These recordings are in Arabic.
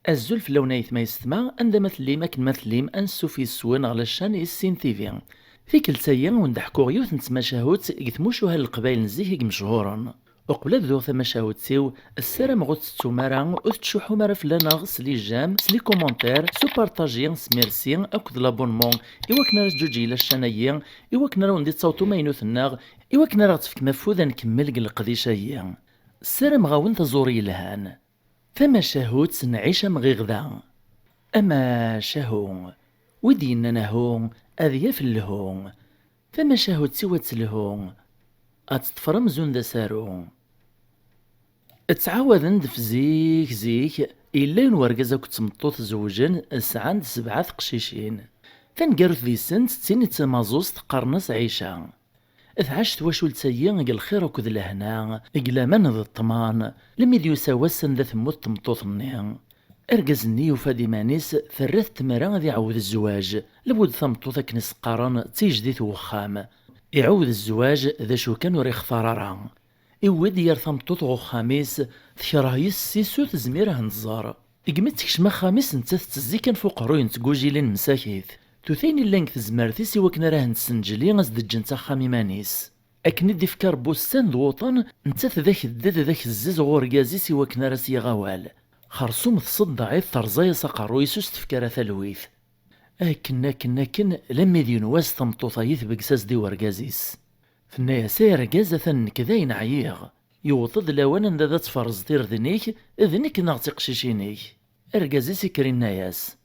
الزلف لونيث ما يستمع عندما تليم أكن مثليم أنسو في السوان على الشان السين تيفي في كل سيا وندحكو غيوث نتماشاهوت يثموشوها القبايل نزيه مشهورا وقبل ذو تماشاهوت سيو السلام غوت ستومارا وتشوحو مارا فلانا سلي جام سلي كومونتير سو بارطاجيان سميرسي أكد لابونمون إوا كنا راس جوجي لاشانايا إوا كنا راه ندي تصوتو ماينوث الناغ إوا كنا راه تفك مفوذا نكمل القديشايا السلام غاون تزوري لهان فما شاهوت سنعيش مغيغذا أما شاهو ودينا نهو أذيا في اللهو فما شاهوت سوى تسلهو أتطفرم زون ذا سارو اتعاوذ ندف زيك إلا نورقزا كنت مطوط زوجين سعند 7 قشيشين فنقرث ذي سنت تيني تمازوز تقرنس عيشة ثعشت واشو لتسيا الخير وكذ لهنا إقلا من ذا الطمان لم يديو سواسن ذا ثموت تمطوطني أرقزني وفادي مانيس ثرث تمرا ذي عوذ الزواج لبود ثمطوط كنس قارن تيجديث وخام يعوذ الزواج ذا شو كان وريخ ثرارا إود يار ثمطوط غخاميس ثكره يسيسو تزميره نزار إقمت كشما خاميس نتا تزي كان فوق روين تقوجي لين مساكيث توثيني اللي تزمرتيس وكنا راه نسنجلي غزدج نتا خامي مانيس أكن دي فكار بوستان الوطن نتا ذاك الدد ذاك الزيز غوركازيس وكنا راسي غوال خرصوم تصدعي ثرزايا ساقارو يسوس تفكار ثلويث أكن لما دي نواس تمطوطايث بقساس دي وركازيس فنايا ساير ركازة كذاين عييغ يوطد لوانا ذا تفرز دير ذنيك نغتي قشيشينيك ركازيس كرين ناياس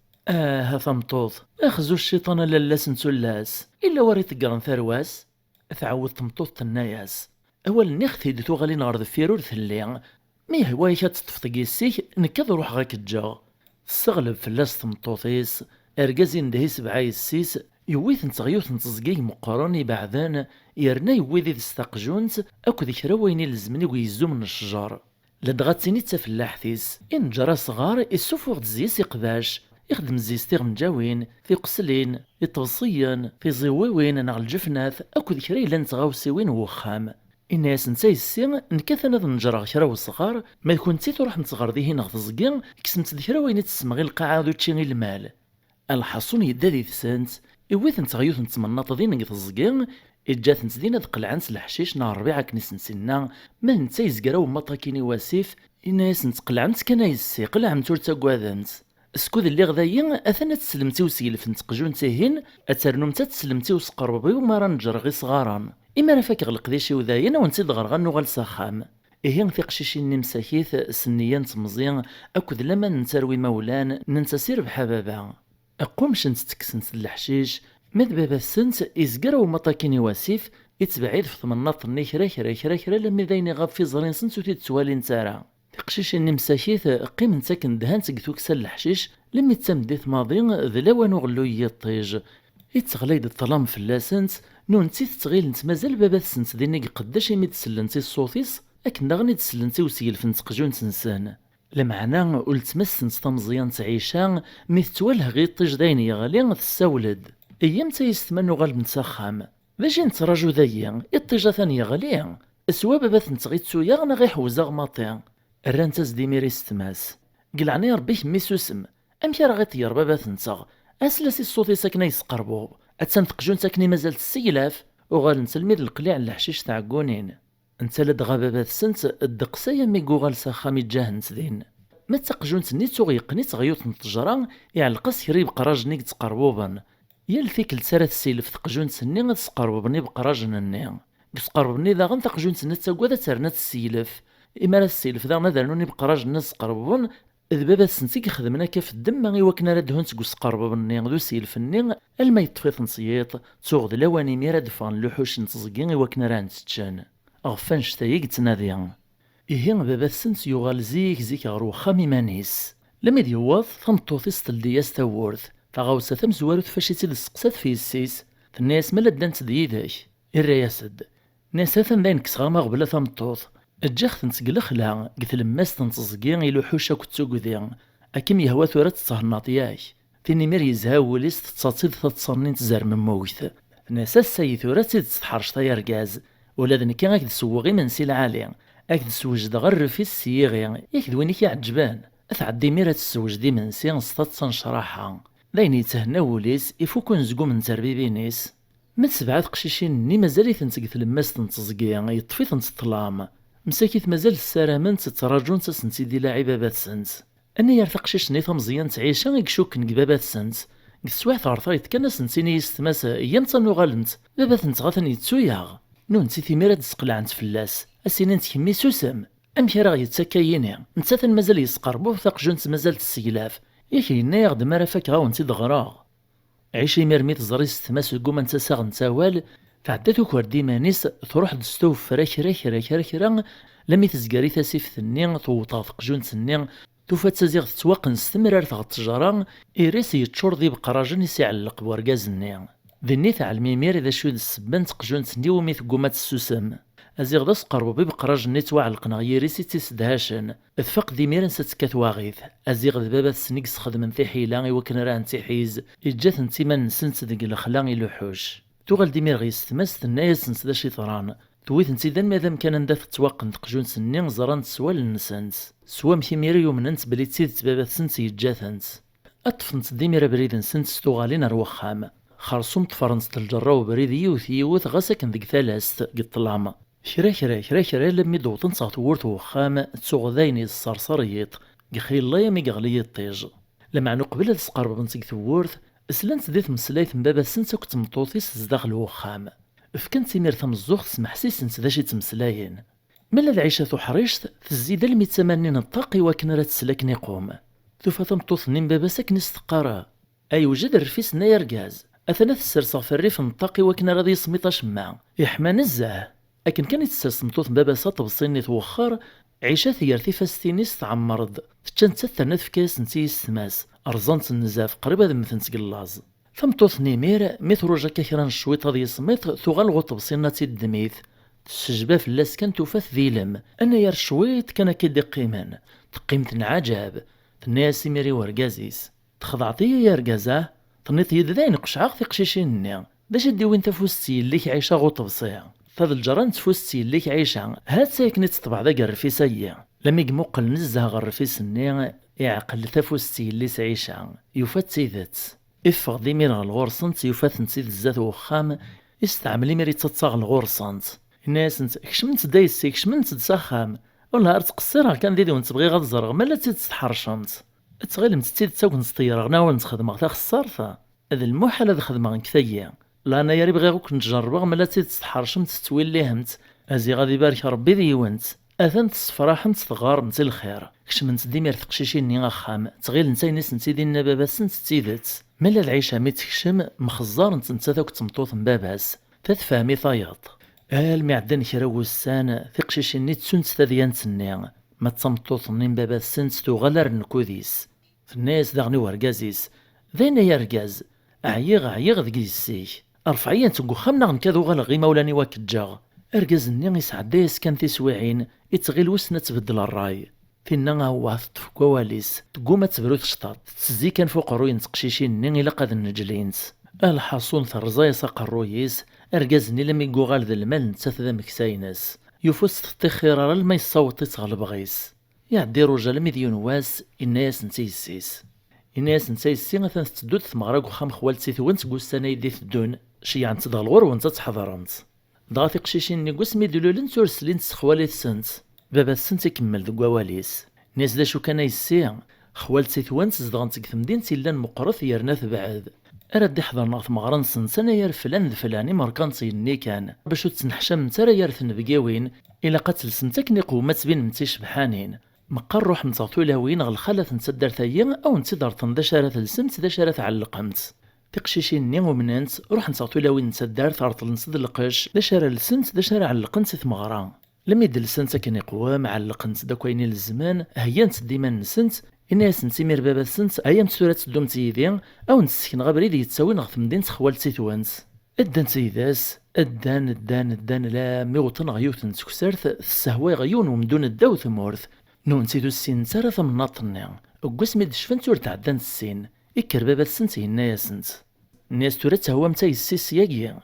ثمطوط اخزو الشيطان لالاس نتولاس إلا وريت قرن ثرواس ثعود تمطوط الناياس أول نختي دتو غالي نغار ذفيرو ثليا مي هواي كتطفطقي السيك نكاد روح غاك الجا تستغلب فلاس تمطوطيس أرقازي ندهي 7 السيس يويث نتغيوث نتزقي مقارني بعدان يرنا يويذي تستقجونت أكو ذي كرا ويني لزمني ويزو من الشجر لدغاتيني تفلاحثيس إن جرى صغار السفوغ تزيس يقباش يخدم زيستيغ مجاوين في قسلين في طوصيا في زويوين نغ الجفناث أكو ذي كرا إلا نتغاوسيوين وخام الناس نتاي السين نكاثنا ذا نجرى كرا وصغار ما يكون تي تروح نتغر ذيه نغ تزقين كسمت ذي كرا ويني تسمغي القاعة ذو تشيغي المال الحصون يدا ذي ثسانت إويث نتغيوث نتمناط ذي نغ تزقين إجات نتدينا دقلعانس الحشيش نهار ربيعة كنيس نسينا ما نتا يزقرا ومطاكيني واسيف الناس نتقلعمت كان يسي قلعمت تورتا قواذنت اسكود اللي غذايا اثنا تسلمتي وسيلف نتقجون تاهين اترنم تسلمتي وسقربي وما راه نجر غي صغارا اما راه فاك غلقديشي وذايا ونتي غرغن وغال ساخام إهين في قشيشين مساكيث سنيا تمزيان أكد لما ننتروي مولان ننتسير بحبابا أقومش نتكسنت الحشيش مد بابا السنت إزقرا ومطاكيني واسيف يتبعيد في ثمناط ني كرا لما ذاين غاب في زرين سنت وتتسوالي نتارا قشيشين مساكيث قيم نتاكن دهان تقثوك سال الحشيش لما تمديث ماضين ذلاوان وغلو يطيج يتغليد الظلام في اللاسنت نونتي تتغيل نتمازال بابا السنت ذينيك قداش يمي تسلنتي الصوتيس أكن داغني تسلنتي وسيلف نتقجون تنسان لمعنى قلت مسنت تمزيان تعيشان ميتوالها غي طيج داين يغالي تساولد ايام تيستمنو غالب نتسخام باش نتراجو ذايا الطيجة ثانية غالية سوا بابا تنتغيت سويا غنا غي حوزا غماطيا الران تازدي ميري ستماس قلعني ربيك ميسو سم امشي راه غيطير بابا تنتغ اسلاسي الصوتي ساكنه يسقربو اتنتقجون ساكني مازال السيلاف وغال نسلميد القليع الحشيش تاع كونين انت لدغا بابا السنت الدقسايا ميكو غال ساخامي جاهن تدين ما تقجون تنيت وغيقني تغيوط نتجرا يعلقس يريب قراجني تقربوبا يا الفيك لسارة السيلف تقجون تسني غتسقربني بقراجن النيم تقربني ذا غن تقجون تسني تساكوذا ترنات السيلف إما السيلف ذا نذرنوني بقراج الناس قربون إذ بابا السنتي كيخدمنا كيف الدم غي وكنا ردهن تقوس قربني ذو سيلف النيم الما يطفيط نصيط تسوغ لواني ميرا دفان لوحوش نتزقين وكنا راه نتشان أغفان شتايق تناديان إيهين بابا السنت يغال زيك غرو خامي مانيس لما ديواض ثمطوثيس تلدياس تاورث فغاوسا ثمزوارو تفاشيتي لسقسات في السيس الناس مالا دانت ديداك الرياسد ناسا ثمدين كسغاما غبلا ثمطوث الجاخ تنسقلخلا قلت لماس تنتزقين إلو حوشا كتسوكوذيان أكيم يهوى ثورات تصهناط ياك تيني مير يزهاوليس تتصاصيد تتصنين تزار من موث ناسا الساي ثورات تتحرش طيار غاز ولا ذا نكا غاك تسوغ إمنسي العالي، غاك تسوجد غير الرفيس السيغي، ياك دويني كيعجبان، أتعدي ميرا تسوج دي منسي نصطاد تنشراحا، داين يتهنا وليس يفوكو نزقو من تربيبينيس. ما تسبعات قشيشين ني مازال تنتق تلماس تنتزقيا يطفي تنتطلام، مساكيت مازال السلامن تتراجون تسنتي دي لاعبة بات سنت. أنا يرتق قشيش نيثا مزيان تعيشا يكشوك نقبابات سنت، قسواح ثارثايت كان سنتيني يستماس أيام تنوغالنت، بابات نتغاثن يتسوياغ. نون نسيتي ميرا تسقلعنت فلاس، أسينان تكمي سوسم، أمك راه يتسكاييني، نتاثن مازال يسقربو ثاق جونت مازال تسيلاف، ياك ينايغ دمارا فاك غاونتي دغراغ. عيشي مرميت زريس تماس قوما نتساغ نتاوال، تعداتو كوردي مانيس تروح دستوف فرا لمي تزقاري تاسيف ثنين توطاثق جون ثنين توفا تزيغ تتواقن استمرار تغ التجارة إيريس يتشور ذي بقراجن يسيعلق بورقاز النين ذني تعلمي مير إذا شود السبان تقجون تني وميث قومات السوسم أزيغ داس قربو بقراجن يتوعلقنا يريسي تيسدهاشن اتفاق ذي ميرن ستكات واغيث أزيغ ذبابات سنيكس خدمن ثي حيلان وكن راه تيحيز إجات نتيما نسنت ديك الخلان يلوحوش توغل ديمير غيستماس ثنايا سنس دا شيطران تويث نتيذا ماذا مكان نداف تواقن تقجون سنين زران سوال النسنت سوا مكيميري يومننت بلي تسيد تبابات سنت يجاثنت أطفنت ديمير بريد نسنت ستوغالين روخام خرصوم تفرنت الجرة وبريد يوث غاسا كان ذيك ثلاث قد طلعما كرا لمي دوطن صاغت ورت وخام تسوغ ذايني الصرصريط قخي الله يمي قغلي الطيج لما نقبل تسقرب بنتيك ثورث اسلنت ديت مسلايت مبابا سنت وكت مطوطيس زداخل وخام فكان تيمير تمزوغ تسمح سيسنت داشي تمسلاين ملا العيشة حريشت تزيد المي تمانين الطاقي وكن راه تسلكني قوم ثوفا تمطوط نيم بابا ساكن استقارا اي وجد الرفيس ناير غاز اثناء السرصة في الريف الطاقي وكن راه يسميطا شمع يحمى نزاه لكن كان يتسمطوط بابا ساط بصيني توخر عيشة ثيارتي فاستينيس تعمرض تشان تثرنات في كاس نتي السماس أرزانت النزاف قريبة ذمثن تقلاز فمطوط نيمير ميثروجا كاكران الشويط هذي سميط ثوغال غوط بصيناتي الدميث تسجبا فلاس كان توفاث ذيلم أنا يار شويط كان كيدي قيمان تقيمت نعجاب تناسي ميري ورقازيس تخضعتي يا رقازاه تنيط يد ذاين قشعاق في قشيشين باش دي وين تفوستي اللي عايشة غوط بصيع فهاد الجران تفوستي اللي عايشة هاد ساكنة تطبع ذاك الرفيسية لما يقموقل نزها غير الرفيس النيا يعقل تفوستي اللي عايشة يوفات سيدات إفغ ديمير الغورسنت يوفات نسيد الزات وخام يستعمل ميري تتصاغ الغورسنت الناس انت كشمنت دايسي كشمنت تساخام ولا تقصيرها كان ديدي وانت تبغي غاد الزرغ مالا تتحرشمت تغيلم تتيد تاوك نسطير غنا وانت خدمة تا خسارتا هذا المحال هذا خدمة كثية لا انا ياري بغي غوك نجربها مالا تتحرشمت توليهمت ازي غادي يبارك ربي ديوانت اثنت الصفراحمت تغار نتي الخير كشمنت ديمير تقشيشين ني خام تغيل نتاي ناس نتي دي النبابات نت تيدات مالا العيشه مي تكشم مخزار نت تاوك تمطوط مباباس تتفهمي طياط المعدن كراو السان ثقشيشين ني تسنت تذيان تنيا ما تمطوط ني مباباس سنت تغلر نكوديس في الناس داغني ورقازيس ذين يا رقاز عيغ ذكيسيك ارفعيا تقو خمنا غنكادو غلغي مولاني واكجاغ ارقاز النيا يسعد دايس كان تيسويعين يتغيل وسنا تبدل الراي فينا هو تطف كواليس تقوم تبرو تشطاط تسزي كان فوق روين تقشيشين ني إلا قاد النجلينس الحصون ثرزاي ساق الرويس ارقازني لم يقو غال ذا المال نتاث ذا مكساينس يفوس تخير لما يصوت يتغلب غيس يعدي رجال مديون واس الناس نتيسيس الناس نتيسي مثلا تدود ثمغراك وخام خوالتي ثوانت قوستانا يدي تدون شي عن تدغ الغور وانت تحضرنت ضغطي قشيشين نيقوس ميدولولين تورسلين تسخوالي السنت بابا السنت يكمل ذو قواليس ناس دا شو كان يسي خوالتي ثوانت زدغن تكثمدين تيلان مقرث يرناث بعد أرد يحضرنا ثمغران سنسانا يار فلان ذفلاني ماركانتي الني كان باش تنحشم نتارا يارثن بقاوين إلا قتل سنتك نيقو ما تبين متيش بحانين مقر روح متغطو لاوين غالخالة نتسدر ثايا أو نتدار تندا شارث السمت دا شارث علقمت تقشيشين ني ومنانت روح نتغطو لاوين نتسدر ثارطل نسد القش دا شارع السمت دا شارع علقنت ثمغران لما يدل السنت كان يقوام علقنت دا كويني الزمان هيا نتديما نسنت الناس نتيمير بابا السنت ايام سورة تدوم تيدي او نتسكن غابريد يتساوي نغ ثمدين تخوالتي توانس ادان تيداس ادان لا ميوطن غيوث نتكسرث السهوى غيون ومدون الداو ثمورث نون تيدو السين تارا ثمناطني وقسمي دشفن تور تعدان السين اكر بابا السنت هنا يا سنت الناس تورا تهوى متاي السيس ياكي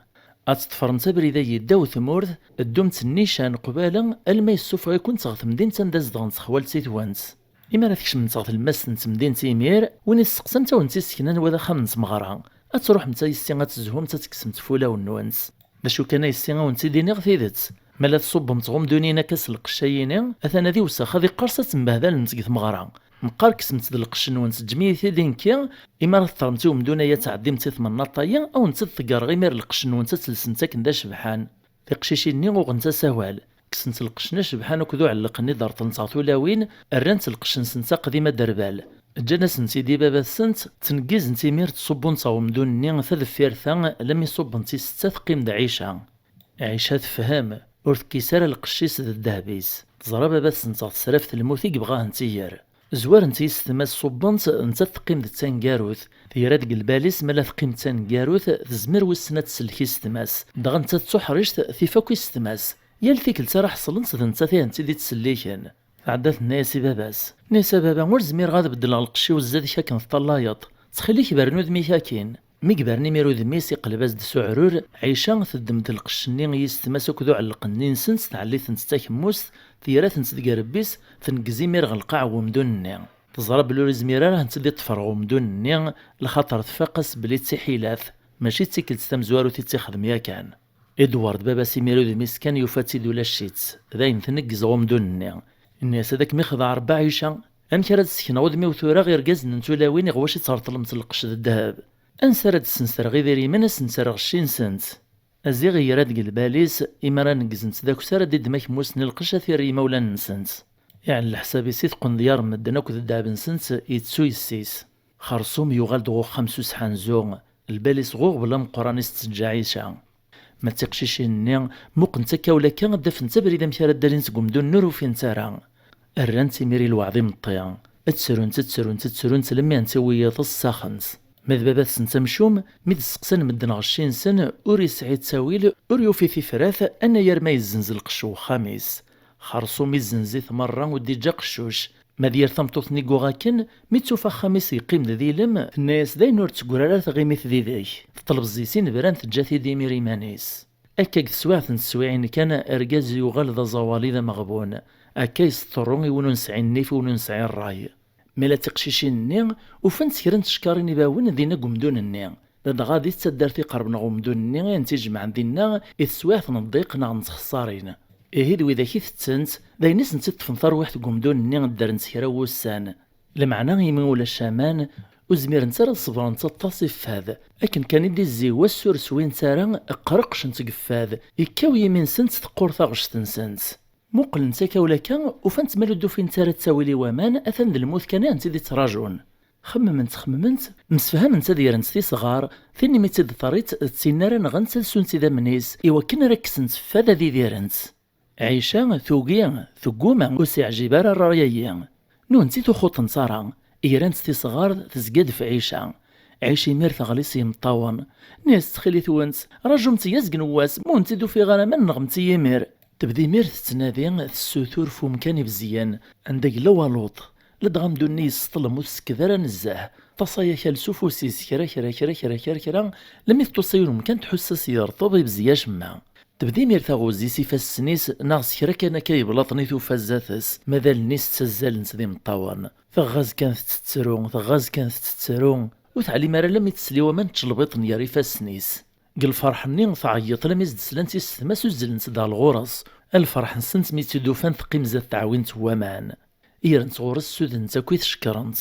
أتطفرنت بريدا يدا وثمورث الدومت النيشان قبالا الما يسوف غيكون تغث مدينة نداز دغن تخوال سيتوانس إما راه تكشم تغث الماس نت مدينة تيمير وين السقسمت ونتي سكنان وذا خامنت مغرا أتروح نتا يسي غتزهوم تتكسم تفولا والنوانس باشو كان يسي ونتي ديني غثيدت مالا تصب متغم دونينا كاس القشايين أثنا ذي وساخ هذي قرصة تنبهذا نتقث مغرا نقار كسمت د القش نونس جميتي دينكيا إما راه ثرمتو مدونا يا تعدي متيث من نطايا أو نتا تقار غيمير القش نونس تلسنتا كندا شبحان في قشيشيني وغنتا سوال كسنت القشنا شبحان وكذو علقني دار تنصاطو لاوين الرانت القش نسنتا قديمة دربال جانا سنتي دي بابا سنت تنقيز نتي مير تصبو نصاو مدوني ثذفير ثان لم يصب نتي ستة ثقيم دا عيشة تفهم ورث كيسار القشيس ذا الدهبيس تزرى بابا سنتا تسرافت الموثي بغاه نتيير زوار نتي ستماس صبنت نتا تقيم د تانكاروث ثيرات قلباليس مالا تقيم تانكاروث تزمر وسنة تسلكي ستماس دغا نتا تسحرجت ثيفاكي ستماس يال ثيكل ترى حصلنت نتا فيها نتي دي تسليكن عدات ناسي باباس ناسا بابا ور زمير غاد بدل القشي وزاد كاكن الطلايط تخليك برنو ذمي كاكين ميكبرني ميرو ذميس يقلباز د سعرور عيشان تدمت القشني يستماس وكذو علقني نسنس تعلي تنستاك موس ثيرات نتدقى ربيس تنقزي مير غلقاع ومدونني تزرى بلوري زميرا راه نتدي تفرغ ومدونني لخاطر تفاقس بلي تسيحيلاث ماشي تيكل تستمزوارو تيتخدم يا كان ادوارد بابا سيميرو ذميس كان يفاتي دولا الشيت داين تنقز ومدونني الناس هذاك ميخضع 4 عيشة امك راه تسكن ودمي وثورا غير كاز نتولاوين غواش ترطل متلقش الذهب انسى راه تسنسر غير ديري من سنسر غشين سنت ازي غيرات قلباليس اما راه نقزنت داك سارة دي دماك موسن القشة ثيري مولا نسنت يعني الحساب يسيت قن ديار مدنا كذ الدهب نسنت يتسو يسيس خرصوم يغال دغو 5 سحان زوغ الباليس غوغ بلا مقراني ستجاعيشا ما تقشيشيني موق نتا كاولا كان دفن تبريد مشارة دالين تقوم دون نورو فين تارا الران تيميري الوعظي مطيا تسرون لما نتويا الساخنس ماذ بابات سنتا مشوم ميد السقسان مدن 20 سنة أوري سعيد تاويل أوريو في فراث أنا يرمى يزنزل قشو خامس خرصو ميزنزيث مرة ودي جا قشوش ما دير ثمطوث نيكو غاكن ميتوفا خامس يقيم ذي لم الناس داين ور تقرر تغيميث ذي ذي تطلب الزيسين بران تجاثي ديمي ريمانيس أكاك سواث نسويعين كان أرجاز يغال ذا زوالي ذا مغبون أكا يسطرون يونو نسعي النيف ونو نسعي الراي ملا تقشيشين النيغ وفن تكرن تشكارين باون دينا قمدون النيغ لدى غادي تسدرتي قربنا غمدون النيغ ينتج مع دينا إذ سواث نضيق نغ نتخسارين إهيد وإذا كيف تسنت ذا ناس نسيت فنثار واحد قمدون النيغ دار نسكرا وسان لمعنى يمول الشامان وزمير نتارا صبرا نتصف هذا لكن كان يدي الزيوة السور سوين تارا قرقش نتقفاذ يكاو يمين سنت تقور ثاغش تنسنت موقل نتاكا ولا كان وفانت مالو دوفين تارا تساويلي وامان اثن ذا الموت كان انت تراجعون خممنت مسفهمنت ديال نتي صغار ثاني ميتد ثريت تسينارا نغنت سنتي ذا منيس ايوا كن ركسنت فذا ذي ديرنت عيشا ثوقيا ثقوما وسع جبار الرايا نونتي تخوط نصارا إيران تي صغار تزقاد في عيشي مير ثغليسي مطاون ناس تخلي ثوانس راجو متياز نواس مونتي دو في غرامة نغمتي يمير تبدي مير تتنادي السوثور فو مكاني بزيان عندك لوالوط لدغم دوني سطلم وسكذرا نزاه تصايا كالسوفو سيس كرا لم يتصير مكان تحسس يرطب بزياش ما تبدي مير ثغوزي سيفاس السنيس ناغس كرا كان كيبلاطني ثوفازاثس ماذا النيس تزال نسدي مطاون ثغاز كانت تتسرون وتعلي مارا لم يتسلي ومن تشلبط نياري فاسنيس قل فرح نين ثعيط لم يزد سلانتي ستماس وزلن سدا الغرس الفرح نسنت ميتي دوفان ثقيم زاد تعوينت وامان إيرن تغورس سودن تاكويت شكرنت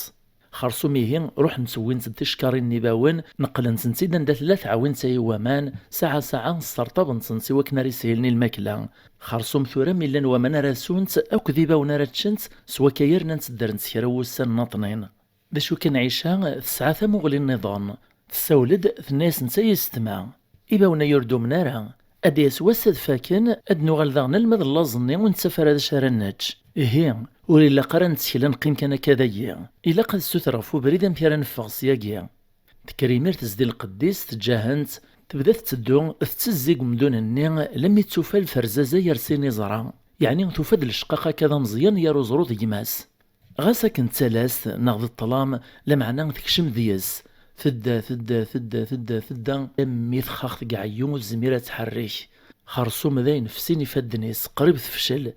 خرصو ميهين روح نسوين تشكاري النباون نقلن نسيدا ندات لا تعاون تاي وامان ساعة سرطاب نسنسي وكناري سهلني الماكلة خرصو مثورا ميلان وامان راسونت أو كذيبا ونارا تشنت سوا كايرنا نتدر نسكرا وسان ناطنين داشو كنعيشها تسعة مغلي النظام تسولد الناس نتا يستمع إباونا يردو منارا أديس وسد فاكن أدنو غالذاغنا المذ اللازني ونتسافر هذا شهر النج إهي وليلا قران تسكيلا نقيم كان كذايا إلا قد سترافو بريدا مكيرا نفغ سياقيا تكريمير تزدي القديس تجاهنت تبدا تدو تتزيق مدون الني لم يتوفى الفرزازة يرسيني زرا يعني توفد الشقاقة كذا مزيان يا روزرو ديماس غاسا كنت ثلاث ناخذ الطلام لمعنى تكشم دياس تدا أمي تخاخت قاع يوم الزميرة تحريك خرصوم ذاين نفسين يفدنيس قريب تفشل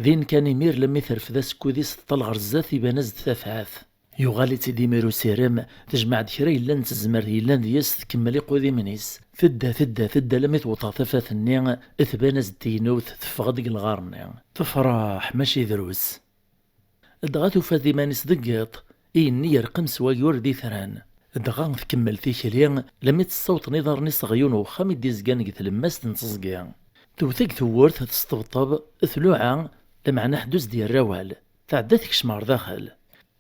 ذين كان يمير لما يثرف ذا سكوديس طلع غرزات يبان زد ثفعاث يغالي تيدي ميرو سيرم تجمع دكرا إلا نتزمر إلا دياس تكمل يقودي منيس ثدا لما توطى ثفاثني اثبان زد تينوث تفغد الغارني تفرح ماشي دروس دغاتو فادي مانيس دقيط إني يرقم سوا يوردي ثران دغا تكمل تيكلي لما تصوت نظر نص غيون وخام يديزقان قث لماس تنتصقيا توثق ثورث تستبطب ثلوعة لمعنى حدوز ديال الروال تعداتك شمار داخل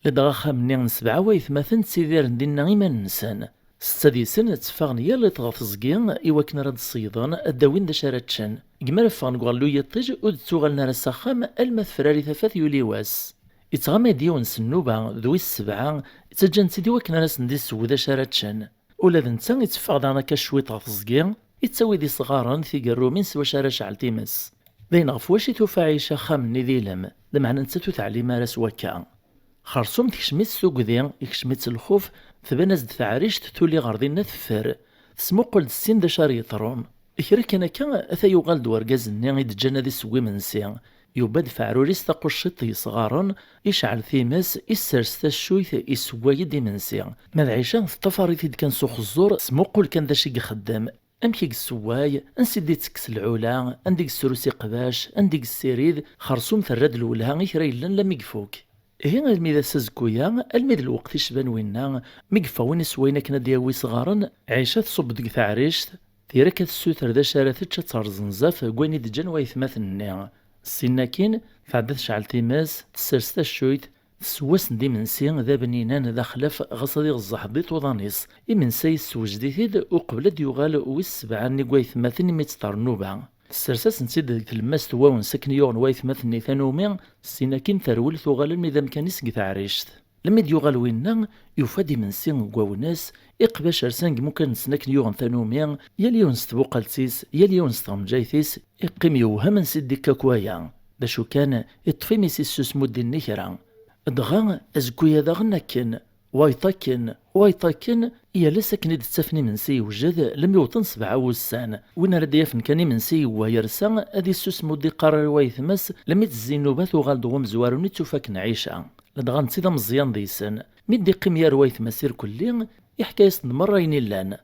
لدغا خامني نسبعة ويثماثن تسيدير ندينا إيمان نسان ستة دي سنة تفاغني يالي تغطزقيا إواكنا راد الصيدان الداوين دا شارتشان قمال فاغن قوالو يطيج ود توغلنا رساخام الماث فراري ثفاث يوليواس يتغامى ديون سنوبة ذوي السبعة يتجان سيدي واكنا ناس ندي السودة شارتشان ولا ذنتا يتفاغ دانا كشويط غطزقيا يتساوي دي صغارا ثيقرو من سوا شارع شعل تيمس داين غفواشي توفا عيشة خامني ذي لم لمعنى نتاتو تعليم راس وكا خرصوم تكشميت سوق ذي يكشميت الخوف ثبان زد تعريشت تولي غارضين نثفر تسموقل السين دا شاري يطروم إكريك أنا كان أثا يغال دوارقاز النيغ يدجانا دي سوي منسي يوباد فعروريس تاقو الشطي صغارا يشعل ثيماس يسرس الشويث يسوى يدي منسي ماذا عيشان الطفاري ثيد كان سوخ الزور سموقل كان دا شي خدام أمكيك السواي أنسيدي تكس العلا أنديك السروسي قباش أنديك السيريد خرصوم ثراد الولها غيكريلن لم يقفوك هنا الميدا سازكويا الميد الوقت يشبان وينا مقفا وين سوينا كنا دياوي صغارا عيشة تصب ديك تعريشت تيرا كتسوتر دا شارثت ترزنزاف كويني دجان ويثماثني السناكين فعدت شعل تيماس تسرستا الشويت سواس ندي منسي ذا بنينان ذا خلاف غصدي غزح ضيط وضانيس إمنسي السوجديثيد وقبل ديوغال ويسبعا نيقويث مثني ميتطرنوبا السرساس نسيد ذيك الماس تواون سكن يوغن وايث مثني ثانومي السيناكين ثرول ثوغال الميدا مكانيس قيث عريشت لما ديوغال وينا يفادي منسي نقواوناس إقباش أرسانق ممكن سناكن يوغن ثانومي يليون ستبوقالتيس يليون ستغمجايثيس إقيم يوهم نسيد ديكا كوايا دا شو كان يطفي ميسي سوسمو دي النكرا دغا أزكويا داغناكن وايطاكن إيا لساكن تسافني من سي وجد لم يوطن 7 وسان وين راه يفن كاني من سي ويرسا هذه السوس مودي قرار وايثمس لم يتزينوبات وغالدو مزواروني تفاك نعيشا لدغا نسيدا مزيان ديسن ميدي قيم روايث مسير كلي يحكى يسن مرة ينيلان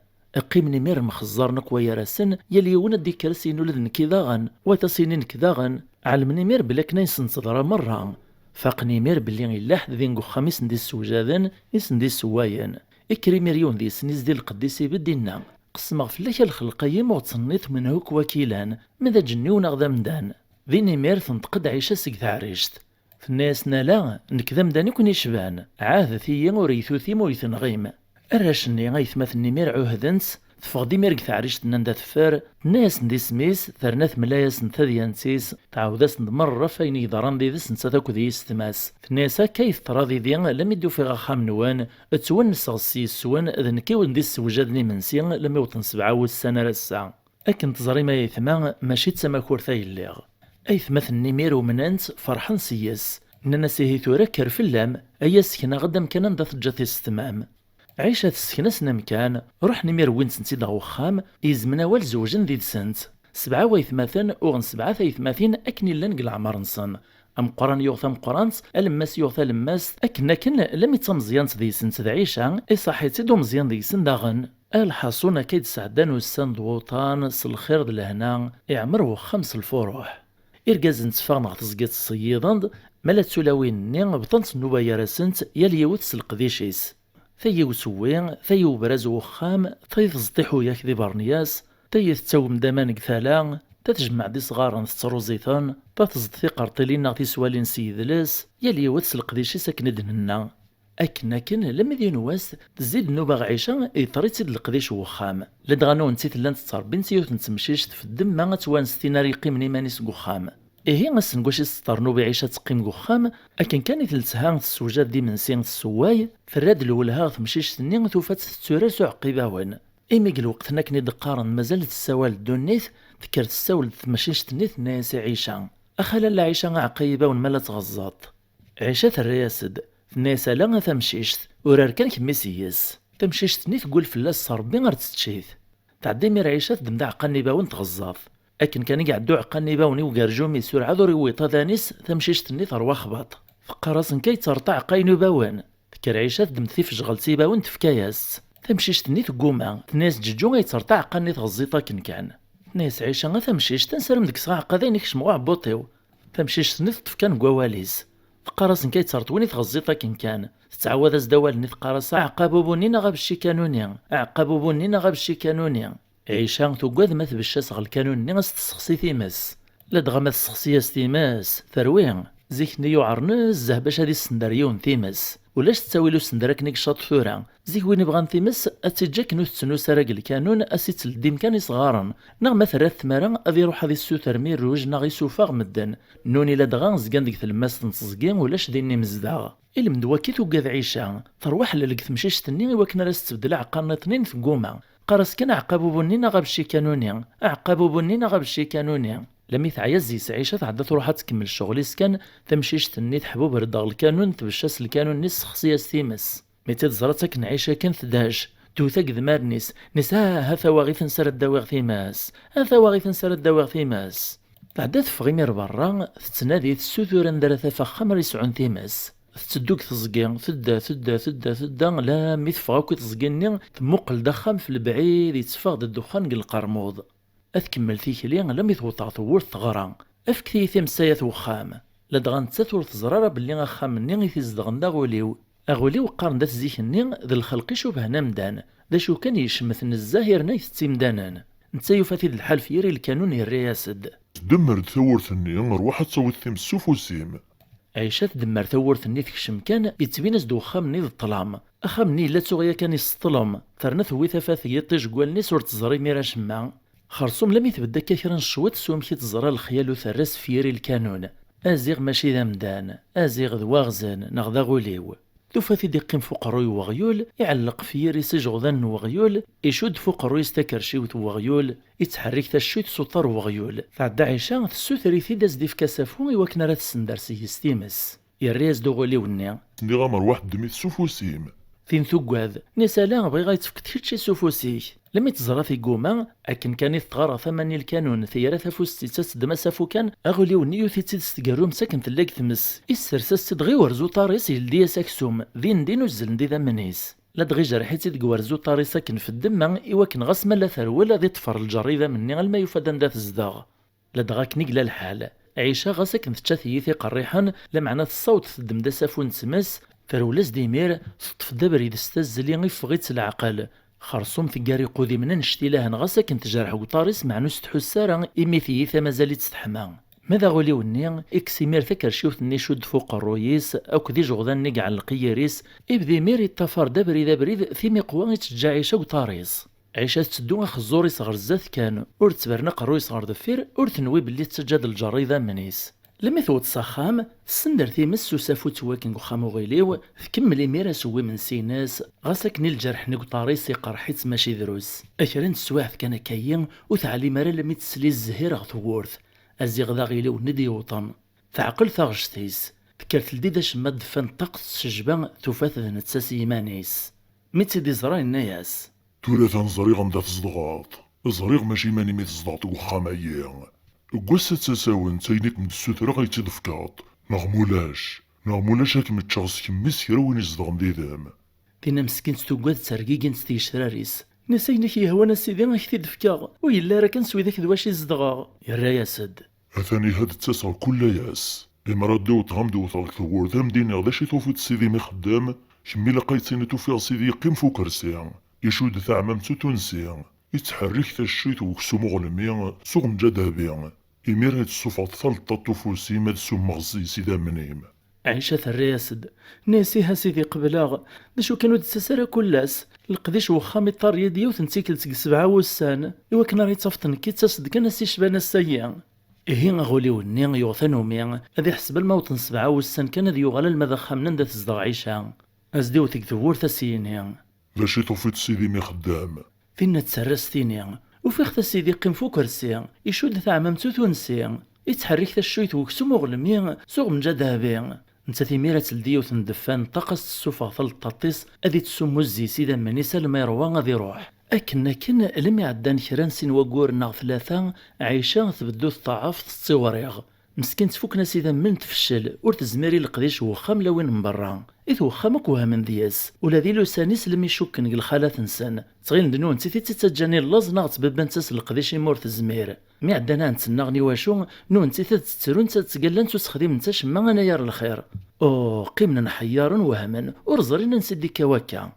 قيمني مير مخزر نقوى راسن يلي ون دي كرسين ولدن كذاغن وتصينين كذاغن علمني مير بلا كنا يسنصدر مرة فاقني مير بلي إلاح ذين خميس ندي السوجادن يسندي السوايان إكري مليون دي سنيز دي القديسي بدينا قسم غفلك الخلقية وتصنيت من هوك وكيلان ماذا جني ونغذا مدان ذيني مير تنتقد عيشة سيك عريشت في الناس نالا نكذا مدان كون يشبان عاذ ثيا وريثو ثيم ويثنغيم الراشني غيثماثني مير عهدنس تفغدي ميرك تعريشت نندا ثفار ناس ندي سميس ثرناث ملايس نثاديانسيس تعاوداس مرة فاين يضران دي ذس نساتاكو ذي يستماس ناسا كيف تراضي ذي لم يدو في غاخام نوان تسوان نسغسي السوان ذنكيو ندي السوجادني منسي لم يوطن 7 والسنة رسا أكن تزري ما يثما ماشي تسمى كورثاي الليغ أيثماث النمير ومنانت فرحان سياس إننا سيهي ثورا كرف اللام أياس كنا غدا مكانا ندى ثجاتي استمام عيشة السكنة مكان روح نمير وين سنتي وخام يزمنا والزوجن ذي سنت 7 ويثماثن وغن 7 ثيثماثين أكني لنق العمر نصن أم قران يوثا مقرانس ألماس يوثا لماس أكن لم يتمزيان ذي سنت ذي عيشة إصاحيتي دو مزيان ذي سن داغن الحصونة كيد سعدان والسند وطان سالخير دلهنا يعمر وخمس الفروح إرقاز نتفاغ نغتزقات الصييضان مالا تسولاوين ني بطنس نوبا يرسنت يليوت سلقديشيس ثيو سوين ثيو براز وخام ثيث زطيحو ياك ذي برنياس ثيث تسوم دامان قثالا تتجمع دي صغارا تتروزيثان تتزد في قرطيلين نغتي سوالين سيدلاس يلي وتسلق دي شي ساكن دهننا أكن لما ذي نواس تزيد نوبا غعيشة يطريت القديش وخام لدغانو نسيت لان تتصربين سيوت نتمشيش في الدم ما توانستينا ريقيمني مانيس قخام إيه غاسنقواش يسترنو بعيشة تقيم قخام أكن كان يثلثها السوجات دي من سين السواي فراد الولها تمشيش تنين توفات تتسوراس عقيباوان إيميق الوقت ناكني دقارن مازال تساوال الدونيث ذكرت تساول تمشيش تنيث ناس عيشة أخلا لا عيشة عقيباون مالا تغزاط عيشة الرياسد الناس لا تمشيش ورار كان كميسيس تمشيشتني تقول فلاس ربي غير تستشيث. تعدي مير عيشة تدمدا عقا نيباون تغزاف. أكن كان يقعدو عقا نيباوني وقارجومي سرعة ذو ريويطا دانيس تمشيشتني ثروا خباط. فقراسن كي ترطع قاينو باوان. تكر عيشة تدمت في شغل سيباون تفكاياس. تمشيشتني تقوما تناس ججو غيترطع عقا ني تغزيطا كان. ناس عيشة غا تمشيش تنسرم ديك صغا عقا ذاين يكشمو عبوطيو. تمشيشتني تطفكان قواليز. فقراسن كي ترطوني تغزيطا كان. تتعوض ازدوال نيت قارصا عقابوبوني نغا بالشي كانوني عقابوبوني نغا بالشي كانوني عيشان توقاد ما تبشاس غا الكانوني غاس تسخسي تيماس لا دغا ما تسخسياس تيماس ثروين زيك نيو عرنز زه باش هادي السندريون تيماس ولاش تساويلو سندراك نيك شاط ثورا زيك وين بغان تيماس اتجاك نو تسنو سراق الكانون اسيت الديم كان صغارا نغ ما ثلاث ثمارا اذي روح هادي السوتر مير روج ناغي سوفاغ مدن نوني لا دغا زكان ديك تلماس تنصزكين ولاش ديني مزداغ إلم دواكي توقاد عيشة تروح للق تمشيشتني وكنا راس تبدل عقارنا تنين في قوما قارس كان عقابو بنينا غا بالشي كانوني عقابو بنينا غا بالشي كانوني لمي تعيز عيشة تعدى تروح تكمل الشغل سكان تمشيشتني تحبو بردا الكانون تبشاس الكانون نس خصياس تيمس ميتي تزراتك نعيشة كان ثداش توثاق ذمار نس ها ثواغيث نسر الدواغ ثيماس ها ثواغيث نسر الدواغ ثيماس تعدى تفغيمير برا تتنادي تسوثور ندرا ثفا يسعون ثيماس تدوك تزقين ثدا لا ميثفغا كي تزقيني تموقل دخام في البعيد يتفاغد الدخان قل القرموض اثكمل ثيكلي لا ميثوطا ثور ثغرا افكثي ثمسايات وخام لا دغان تثور تزرارا باللي غخام ني تيزدغن دا غوليو قارن دا تزيكني ذا الخلق شبه نمدان دا شو كان يشمث الزاهر نايث تيمدانان نتا يفاتي الحال في يري الكانون الرياسد دمر ثور ثني روح تصوت ثم السفوسيم عيشة تدمر ثورت ني تكشم كان يتبينس دو خام ني الظلام اخام ني لا تغيا كان يسطلم ثرنا ثوي ثفاث يطيش قوالني صورت تزري ميرا شما خرصوم لم يتبدا كثيرا شوت سوم كي تزرى الخيال وثرس فيري الكانون ازيغ ماشي ذا مدان ازيغ ذواغزان نغدا غوليو ثوفاتي ديقيم فوق روي وغيول يعلق فيري سجغذان وغيول يشد فوق روي يستكرشي وغيول يتحرك تشويت سطر وغيول تعدى عيشة تسوثري ثيداز ديف كاسافون يوكنا راه تسندر سيستيمس يرياز دو غوليو ني غامر واحد دميت سفوسيم فين ثقواذ نسالا بغي غايتفكت هادشي سوفوسيك لما تزرى في قوما اكن كان يتغارى ثماني الكانون ثيرا ثفوستي تسدما سافو كان اغليو نيو ثيتسد ستقاروم ساكن تلاق تمس السرساس تدغي ورزو طاريس يلدي ساكسوم ذين دينو الزلندي ذا منيس لا دغي جرحيتي دق ورزو طاري ساكن في الدم ايواكن غسما لا ثرولا ذي طفر الجريده مني غالما يفادن ذا تزداغ لا دغاك نقلا الحال عيشه غاساكن تشاثيثي قريحا لمعنى الصوت تدم دا سافو نتمس فرولاس ديمير تطف دبريد استزلي غيفغيت العقل خرصوم ثقاري قودي من نشتي لها نغاسا كنت جارح وطاريس مع نوس تحسارا إميثيثا مازالي تستحمى ماذا غوليو الني إكسيمير ثكر شيوث نيشود فوق الرويس أو كذي جغذان نقع القياريس إبذي مير التفار دبريد ثيمي قوان يتشجع عيشا وطاريس عيشا تدو خزوري صغر الزاث كان ور تبرنا قروي صغر دفير ور تنوي باللي تسجد الجريدة منيس لما ثوت صخام تسندر ثيمس وسافو تواكن وخامو غيليو تكمل ميرا سوي من سيناس غاسك نيل جرح نقطاريس قرحيت ماشي دروس اكرن سواحف كان كاين وتعلي مرا لمي تسلي الزهير غثورث ازيغ ذا غيليو ندي وطن تعقل ثاغشتيس فكرت لديدا شما دفن طقس الشجبان ثوفات ذا نتساس يمانيس ميتسي دي زراي الناس تورا زريغ مدا تزدغاط زريغ ماشي ماني مي تزدغاط وخامايا قوسة تساون تاينيك من السوترا غايتي دفكاط نغمولاش هاك متشاغس كميس يروين يزدغم ديدام فينا مسكين ستوقات تسرقيقين ستيشراريس نساينك يهوانا سيدي غايتي دفكا ويلا راه كنسوي ذاك دواش يزدغا يرا يا سد اثاني هاد التسع كل ياس امرات دو تغمدو وطاق ثور ذا مدينة غداش يتوفو تسيدي مي خدام كمي لقايتيني توفي سيدي يقيم فوق كرسي يشود ثا عمامتو تونسي يتحرك ثا الشيت وكسو مغلمي صغم جدابي إمير هاد الصفات ثالطة طفوسي ماد سوم مغزي سيدا منيم عيشة الرياسد ناسيها سيدي قبلاغ داشو كانو تساسارا كلاس القديش وخامي طار يدي وثنتيكل تك 7 وسان إوا كنا ريتصفتن كي تسد كان سي شبان السيان إيه غوليو النين يوثنو ميان هذي حسب الموطن 7 وسان كان ذي يغلى المذخة من دا تزدغ عيشة أزديو تكذور ثسينيان لاشي طفيت سيدي مي خدام فينا تسرس ثينيان وفي خت سيدي قيم فوق كرسي يشود ثا عمامتو تونسي يتحرك ثا الشويت وكسو مغلمي سوغ من جا ذهبي انت تيميرة تلدي وتندفان طقس السوفا ثلطاطيس اذي تسمو الزيسي ذا منيسا لما يروى غادي يروح لكن لم يعدان كران سين وقورنا ثلاثة عايشة تبدو الطعاف تصوريغ مسكين تفوكنا سيدا من تفشل ور تزميري القديش وخام لوين من برا إذ وخامك وها من دياس ولا ذي لو سانيس لم يشكن الخالة انسان تغين دنو نتي تتجاني اللز ناغت بابا نتاس القديش مور تزمير مي عدنا نتسناغني واشو نو نتي تتسرون تتقلن تستخدم نتا شما انا يار الخير او قيمنا نحيارا وهما ورزرين نسدي كواكا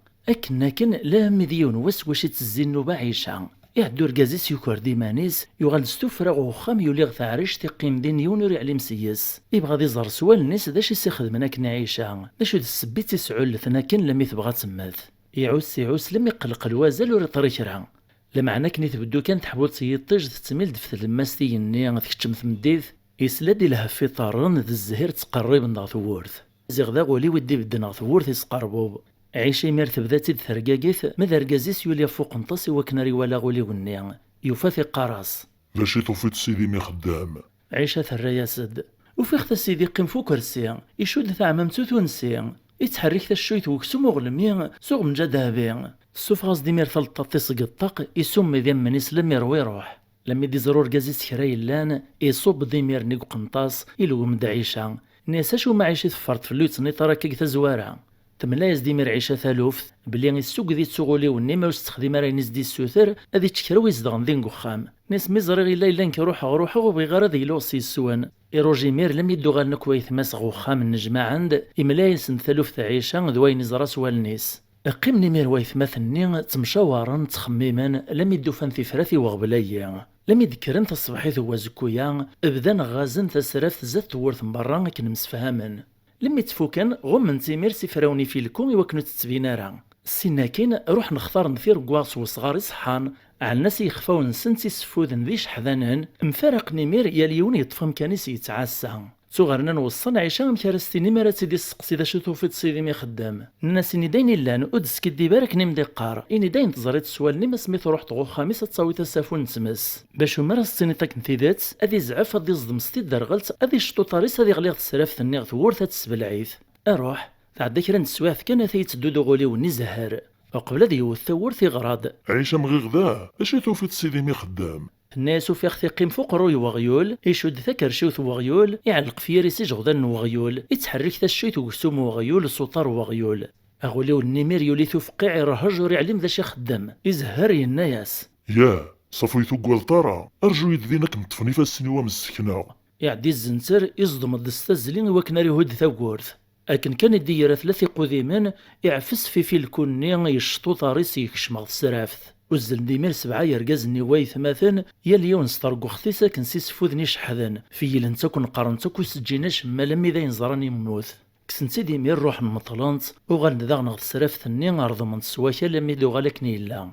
لكن لا مذيون واش تزين نوبا عيشا يعدو ركازيس يوكر ديمانيس يغال ستوفرغ وخام يوليغ ثعريش تقيم دين يونوري علي مسيس يبغى دي زار سوال الناس داش يسخدمنا كنا عيشا داش السبيت تسعول لثناكن لم يتبغى تماث يعوس لم يقلق الوازل ور طريقرا لمعنى كني تبدو كان تحبول تيطيج تتميل دفت الماستي ني تكتم ثمديث يسلادي لها في طارن ذا الزهير تقرب نضغ ثورث زيغ ذا ولي ودي بدنا ثورث يسقربوب عيشي مير تبداتي ثرقاقيث ماذا ركازيس يولي فوق نطاس وكناري ولا غولي ونيا يوفا قراص لاشي طوفيت سيدي مي خدام عيشة ثريا سد وفي ختا سيدي قيم فوق كرسي يشود ثا عمامتو تونسي يتحرك ثا الشويت وكسوم وغلمي سوق من جا ذهبي السوفغاز ديمير ثلطاطي سقطاق يسمي ذي من يسلم يروي يروح لما يدي زرور كازيس كراي لان يصوب ديمير نيق قنطاس يلو مد عيشة ناساش وما عيشي ثفرت فلوت نيطرا كيك تزوارا تملايز ديمير عيشة ثالوف بلي السوق ذي تسوغولي ونيما وستخدم راه نزدي السوثر هذي تشكرو يزدغن ذي نقخام ناس مزرغي لا الا نكروح غروح وبغي غير ذي لوصي السوان إيروجي مير لم يدو غير نكويث ماس غوخام النجمة عند إملايس ثالوف تاعيشة ذوين نزرا سوالنيس قيم نمير ويث مثني تمشاورا تخميما لم يدو فان في فراثي وغبلايا لم يذكرن تصبحيث وزكويا ابدا غازن تسرف زات ورث برا كن مسفهما لم يتفوكن غم من تيمير سفراوني في الكون يوكنو تتبينارا السناكين روح نختار نثير كواص وصغار صحان على الناس يخفاو نسنتي سفوذن ذي شحذانن مفارق نمير ياليون يطفم كانيس يتعاسى صغرنا نوصل عيشا مكارستيني مرا تيدي السقسي ذا شتو في تصيدي مي خدام الناس اني داين لان ادس كدي بارك نيم ديقار اني داين تزريت سوالني ما سميت روح طغو خامس تصاوي تسافون نتمس باش مرا الصيني تاك نثيدات ادي زعف ادي صدم ستي درغلت ادي شطو طاريس ادي غليظ السراف ثنيغ ثورثة تسبلعيث اروح تعدى كرا نسواث كان ثيتدودو غولي وني زهر وقبل ذي الثور في غراض عيشة مغيغ ذا اش توفيت سيدي مي خدام الناس في اختي قيم فوق روي وغيول يشد ذكر شوث وغيول يعلق في ريسي جغدان وغيول يتحرك ذا الشيت وقسوم وغيول السطر وغيول اغوليو النمير يولي ثفقيع رهج يعلم ذا شي خدام يزهر الناس يا صفيتو قوالطارا ارجو يدينك مطفني فالسنوة من السكنة يعدي الزنتر يصدم الدستازلين وكناري هود ثاقورث لكن كان يدير ثلاثي قديمان يعفس في الكوني يشطو طاريس يكشمغ السرافث وزل ديمير 7 يرقاز نوايث مثلا يا اليون سترقو خثيسا كنسيس فوذني شحذن في يلنتك ونقارنتك وسجيناش مالا إذا ينزراني منوث كسنتي ديمير روح المطلانت وغال ذا نغض سرافتني أرض من السواكا لمي دو غالكني إلا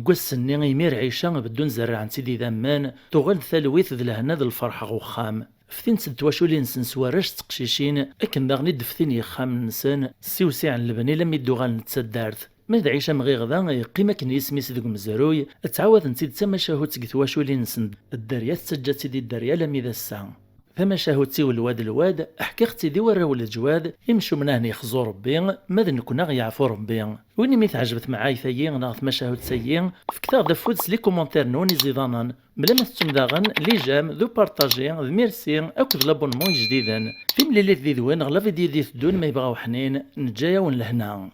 قوسني يمير عيشا بدون زرع سيدي ذمان تغال ثالويث ذ لهنا ذا الفرحة غوخام فتين تدواشو لي نسن سواراش تقشيشين أكن داغني دفتين يخام نسان سيوسي عن البني لمي دو غال نتسدارث ماذا عيشة مغيغ ذا قيمة كن يسميس ذوك مزروي تعاود نتيد تما شاهو تقثواشو لي نسن الدريا تسجى تيدي الدريا لمي ذا الساعة ثما شاهو تيو الواد احكي اختي دي وراو الجواد يمشو من هنا يخزو ربي ماذا نكون يعفو ربي ويني ميت عجبت معاي ثيين ناغ ما شاهو تسيين فكتاغ دا فودس لي كومونتير نوني زيضانا بلا ما تتم داغن لي جام ذو بارطاجي ذو ميرسي اكد لابونمون جديدا في مليليت ذي ذوين غلا فيديو دي ثدون ما يبغاو حنين نجايا ونلهنا